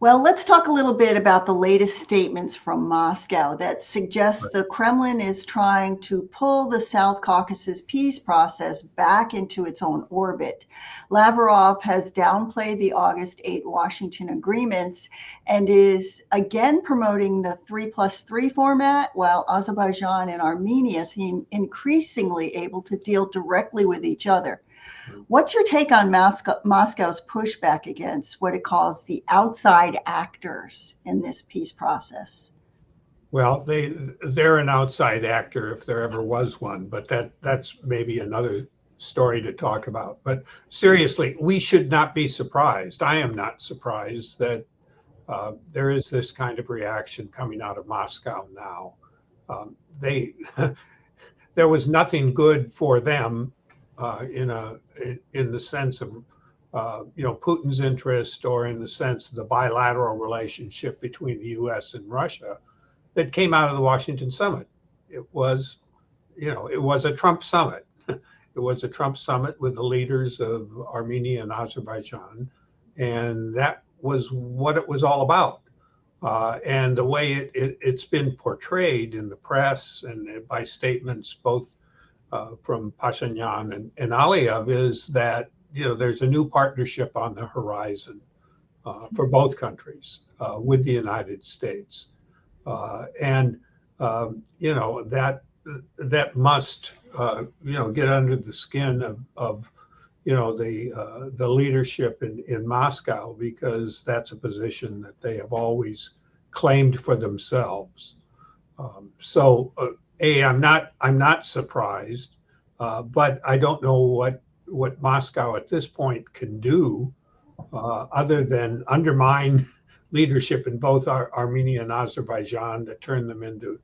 Well, let's talk a little bit about the latest statements from Moscow that suggest Right. the Kremlin is trying to pull the South Caucasus peace process back into its own orbit. Lavrov has downplayed the August 8 Washington agreements and is again promoting the 3+3 format, while Azerbaijan and Armenia seem increasingly able to deal directly with each other. What's your take on Moscow's pushback against what it calls the outside actors in this peace process? Well, they're an outside actor if there ever was one, but that's maybe another story to talk about. But seriously, we should not be surprised. I am not surprised that there is this kind of reaction coming out of Moscow now. They there was nothing good for them in the sense of Putin's interest, or in the sense of the bilateral relationship between the U.S. and Russia that came out of the Washington summit. It was, it was a Trump summit. It was a Trump summit with the leaders of Armenia and Azerbaijan, and that was what it was all about. And the way it's been portrayed in the press and by statements both from Pashanyan and Aliyev is that there's a new partnership on the horizon for both countries with the United States, and that must get under the skin of the leadership in Moscow, because that's a position that they have always claimed for themselves. I'm not surprised, but I don't know what Moscow at this point can do other than undermine leadership in both Armenia and Azerbaijan to turn them into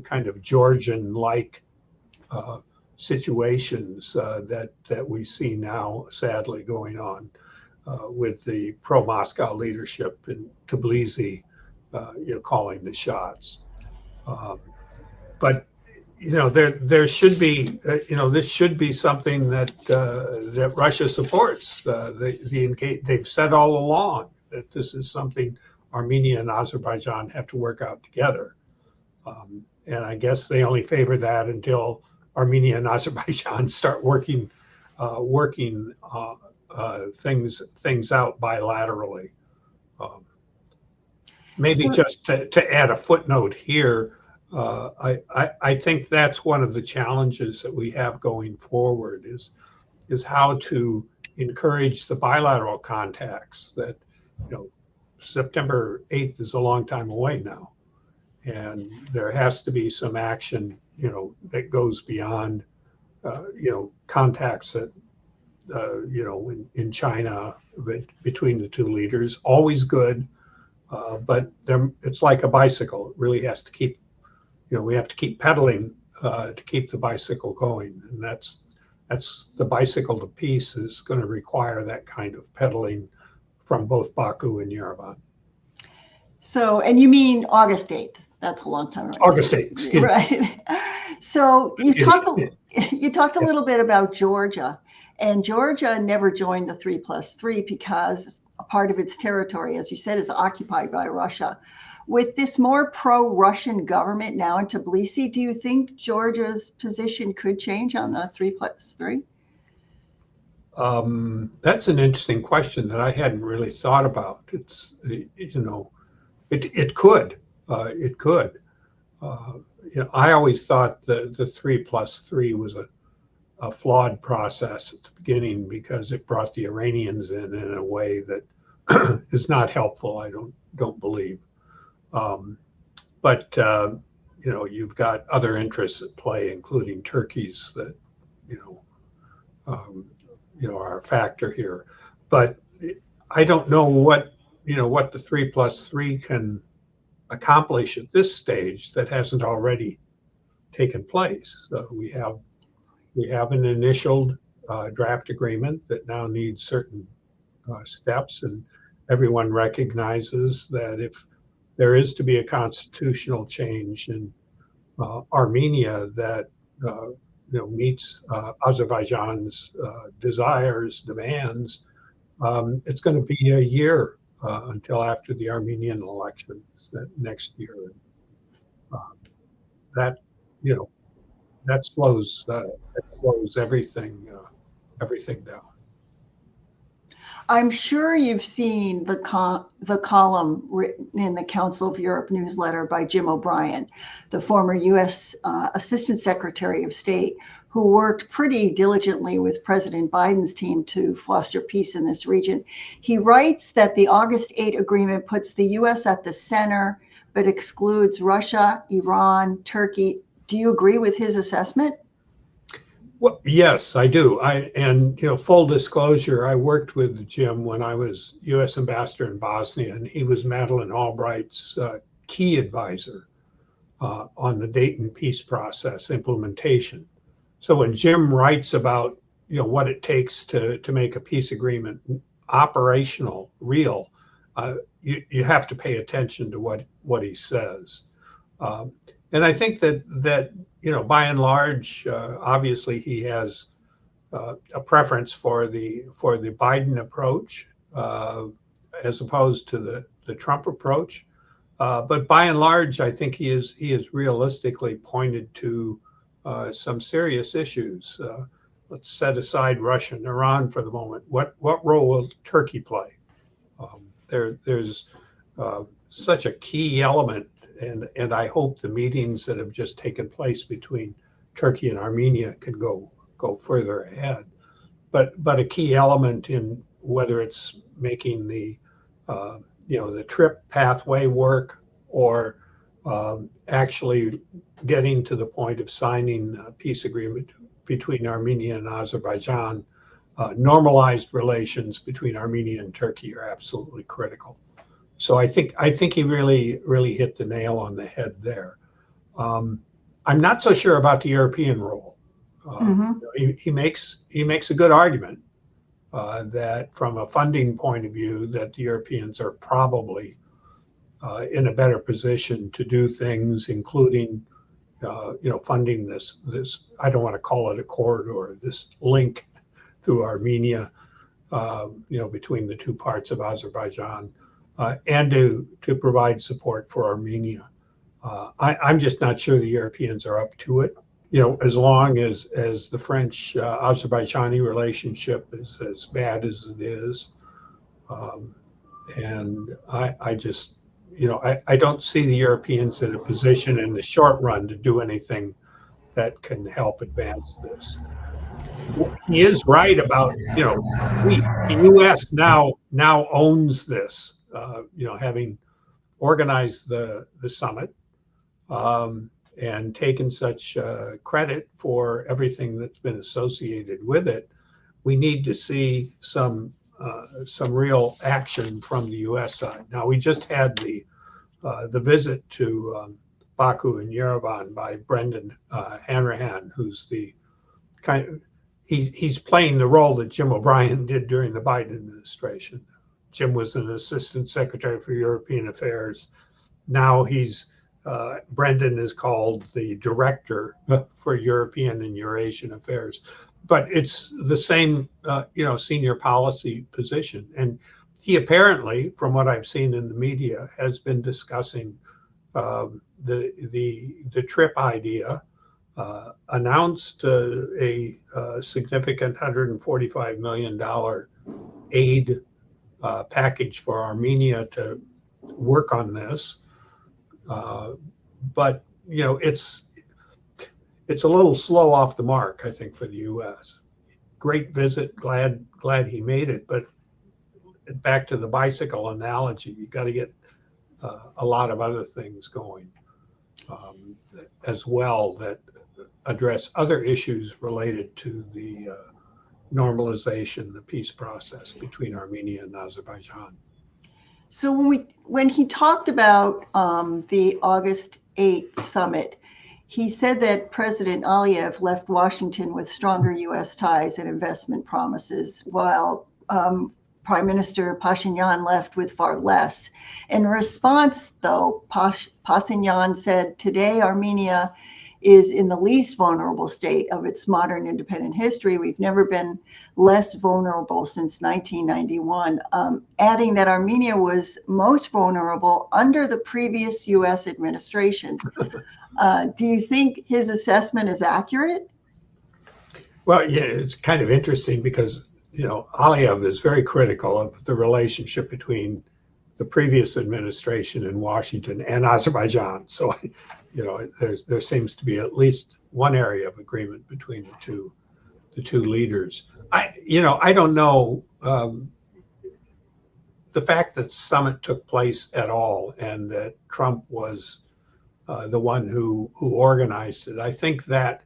kind of Georgian-like situations that we see now, sadly, going on with the pro-Moscow leadership in Tbilisi, calling the shots. But there should be, this should be something that Russia supports. They've said all along that this is something Armenia and Azerbaijan have to work out together. And I guess they only favor that until Armenia and Azerbaijan start working things out bilaterally. Maybe just to add a footnote here, I think that's one of the challenges that we have going forward is how to encourage the bilateral contacts that, September 8th is a long time away now. And there has to be some action, that goes beyond, contacts that, in China between the two leaders. Always good, but it's like a bicycle. It really has to keep, we have to keep pedaling to keep the bicycle going. And that's the bicycle to peace is going to require that kind of pedaling from both Baku and Yerevan. So, and you mean August 8th? That's a long time ago. August 8th, excuse me. Right. So you talked a little bit about Georgia, and Georgia never joined the 3+3 because a part of its territory, as you said, is occupied by Russia. With this more pro-Russian government now in Tbilisi, do you think Georgia's position could change on the 3+3? That's an interesting question that I hadn't really thought about. It's, it could. It could. I always thought the 3+3 was a flawed process at the beginning because it brought the Iranians in a way that is not helpful. I don't believe. But you've got other interests at play, including Turkey's that are a factor here. But I don't know what the 3+3 can accomplish at this stage that hasn't already taken place. We have an initial draft agreement that now needs certain steps, and everyone recognizes that if there is to be a constitutional change in Armenia that meets Azerbaijan's desires, demands, it's going to be a year until after the Armenian elections next year. Uh, that, you know, that slows everything down. I'm sure you've seen the column written in the Council of Europe newsletter by Jim O'Brien, the former U.S. Assistant Secretary of State, who worked pretty diligently with President Biden's team to foster peace in this region. He writes that the August 8 agreement puts the U.S. at the center, but excludes Russia, Iran, Turkey. Do you agree with his assessment? Well, yes, I do. And full disclosure, I worked with Jim when I was U.S. ambassador in Bosnia, and he was Madeleine Albright's key advisor on the Dayton peace process implementation. So when Jim writes about what it takes to make a peace agreement operational, real, you have to pay attention to what he says. And I think that by and large, obviously he has a preference for the Biden approach as opposed to the Trump approach. But by and large, I think he is realistically pointed to some serious issues. Let's set aside Russia and Iran for the moment. What role will Turkey play? There's such a key element, and I hope the meetings that have just taken place between Turkey and Armenia can go further ahead. But a key element in whether it's making the trip pathway work or actually getting to the point of signing a peace agreement between Armenia and Azerbaijan, normalized relations between Armenia and Turkey are absolutely critical. So I think he really hit the nail on the head there. I'm not so sure about the European role. He makes a good argument that from a funding point of view, that the Europeans are probably in a better position to do things, including funding this I don't want to call it a corridor, this link through Armenia, between the two parts of Azerbaijan, and to provide support for Armenia. I'm just not sure the Europeans are up to it. As long as the French-Azerbaijani relationship is as bad as it is, and I just, I don't see the Europeans in a position in the short run to do anything that can help advance this. He is right about, the U.S. now owns this, having organized the summit and taken such credit for everything that's been associated with it. We need to see some real action from the U.S. side. Now, we just had the visit to Baku and Yerevan by Brendan Hanrahan, who's the he's playing the role that Jim O'Brien did during the Biden administration. Jim was an assistant secretary for European affairs. Now Brendan is called the director for European and Eurasian affairs. But it's the same, senior policy position. And he apparently, from what I've seen in the media, has been discussing the trip idea, announced a significant $145 million aid package for Armenia to work on this. But it's a little slow off the mark, I think, for the U.S. Great visit, glad he made it, but back to the bicycle analogy, you got to get a lot of other things going as well that address other issues related to the normalization, the peace process between Armenia and Azerbaijan. So when he talked about the August 8th summit, he said that President Aliyev left Washington with stronger U.S. ties and investment promises, while Prime Minister Pashanyan left with far less. In response, though, Pashanyan said, today Armenia is in the least vulnerable state of its modern independent history. We've never been less vulnerable since 1991, adding that Armenia was most vulnerable under the previous US administration. Do you think his assessment is accurate? Well, yeah, it's kind of interesting because, Aliyev is very critical of the relationship between the previous administration in Washington and Azerbaijan. So, there seems to be at least one area of agreement between the two leaders. I don't know, the fact that the summit took place at all and that Trump was the one who organized it. I think that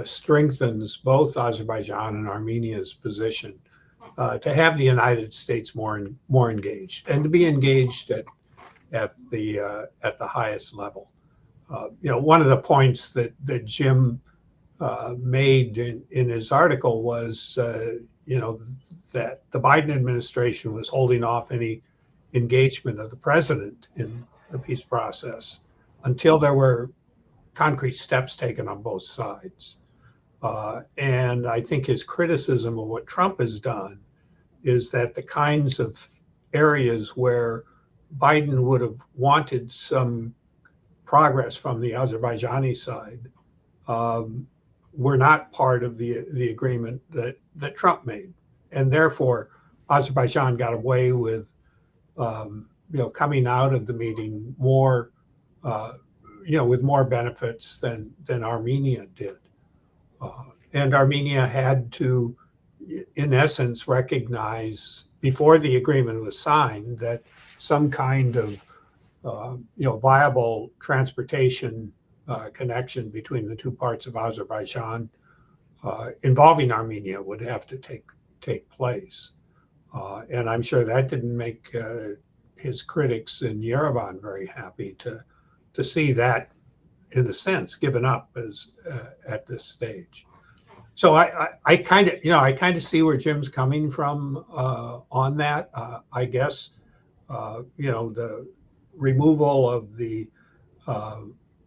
strengthens both Azerbaijan and Armenia's position to have the United States more engaged and to be engaged at the highest level. One of the points that Jim made in his article was that the Biden administration was holding off any engagement of the president in the peace process until there were concrete steps taken on both sides. And I think his criticism of what Trump has done is that the kinds of areas where Biden would have wanted some progress from the Azerbaijani side were not part of the agreement that Trump made. And therefore, Azerbaijan got away with, coming out of the meeting more, with more benefits than Armenia did. And Armenia had to, in essence, recognize before the agreement was signed that some kind of, viable transportation connection between the two parts of Azerbaijan involving Armenia would have to take place. And I'm sure that didn't make his critics in Yerevan very happy to see that, in a sense, given up as at this stage. So I kind of see where Jim's coming from on that. I guess the removal of the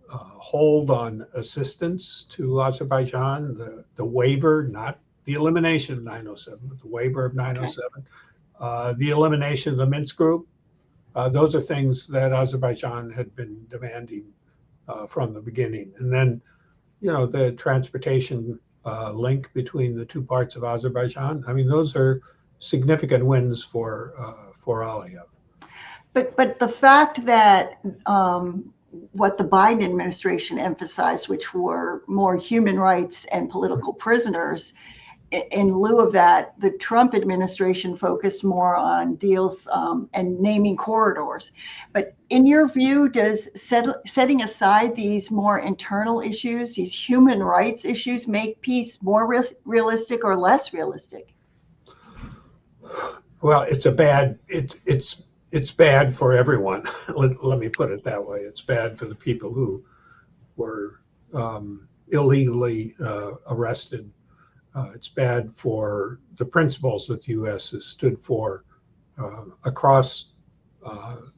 hold on assistance to Azerbaijan, the waiver, not the elimination of 907, but the waiver of 907, the elimination of the Minsk group. Those are things that Azerbaijan had been demanding from the beginning. And then, the transportation link between the two parts of Azerbaijan. I mean, those are significant wins for Aliyev. But the fact that what the Biden administration emphasized, which were more human rights and political prisoners, in lieu of that, the Trump administration focused more on deals and naming corridors. But in your view, does setting aside these more internal issues, these human rights issues, make peace more realistic or less realistic? Well, it's bad for everyone. Let me put it that way. It's bad for the people who were illegally arrested. It's bad for the principles that the U.S. has stood for across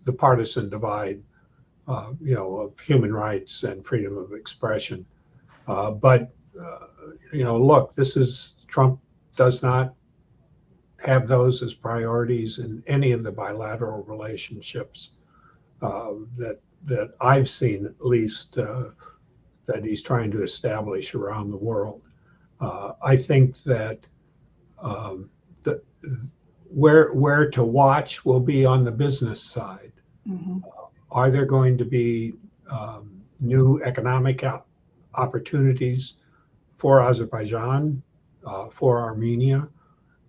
the partisan divide, of human rights and freedom of expression. But look, Trump does not have those as priorities in any of the bilateral relationships that I've seen, at least, that he's trying to establish around the world. I think that where to watch will be on the business side. Mm-hmm. Are there going to be new economic opportunities for Azerbaijan, for Armenia?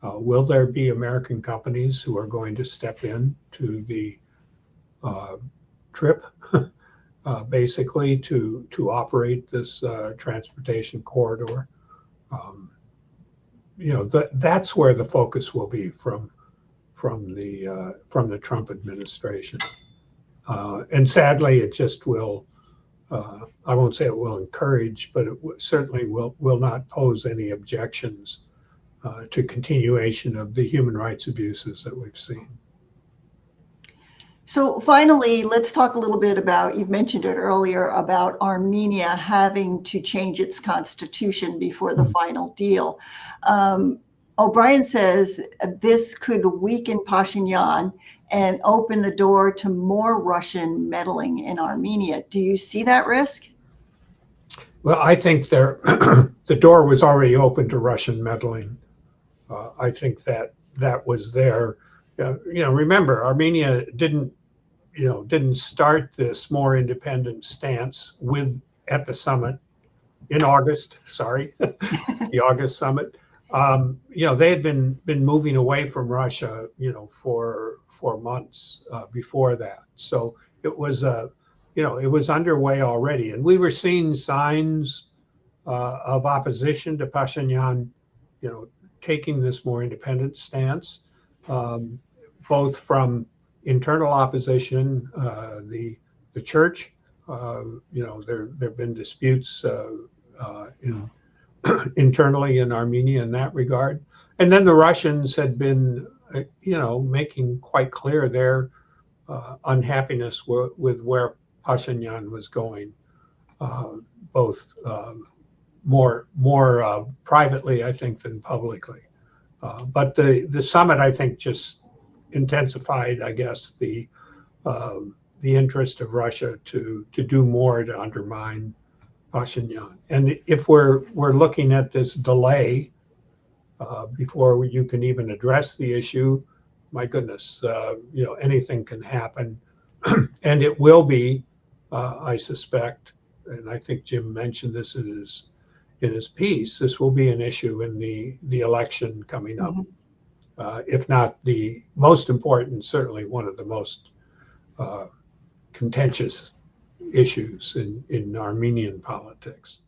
Will there be American companies who are going to step in to the trip, basically to operate this transportation corridor? That's where the focus will be from the Trump administration, and sadly, it just will. I won't say it will encourage, but it certainly will not pose any objections to continuation of the human rights abuses that we've seen. So finally, let's talk a little bit about, you've mentioned it earlier, about Armenia having to change its constitution before the final deal. O'Brien says this could weaken Pashanyan and open the door to more Russian meddling in Armenia. Do you see that risk? Well, I think the door was already open to Russian meddling. I think that was there. Remember, Armenia didn't start this more independent stance at the summit in August. Sorry, the August summit. They had been moving away from Russia, for months before that. So it was it was underway already, and we were seeing signs of opposition to Pashanyan, taking this more independent stance, both from internal opposition, the church. There have been disputes internally in Armenia in that regard, and then the Russians had been, making quite clear their unhappiness with where Pashanyan was going, both more privately, I think, than publicly. But the summit, I think, just intensified, I guess, the interest of Russia to do more to undermine Pashanyan. And if we're looking at this delay before you can even address the issue, my goodness, anything can happen, and it will be, I suspect, and I think Jim mentioned this in his piece. This will be an issue in the election coming up. If not the most important, certainly one of the most contentious issues in Armenian politics.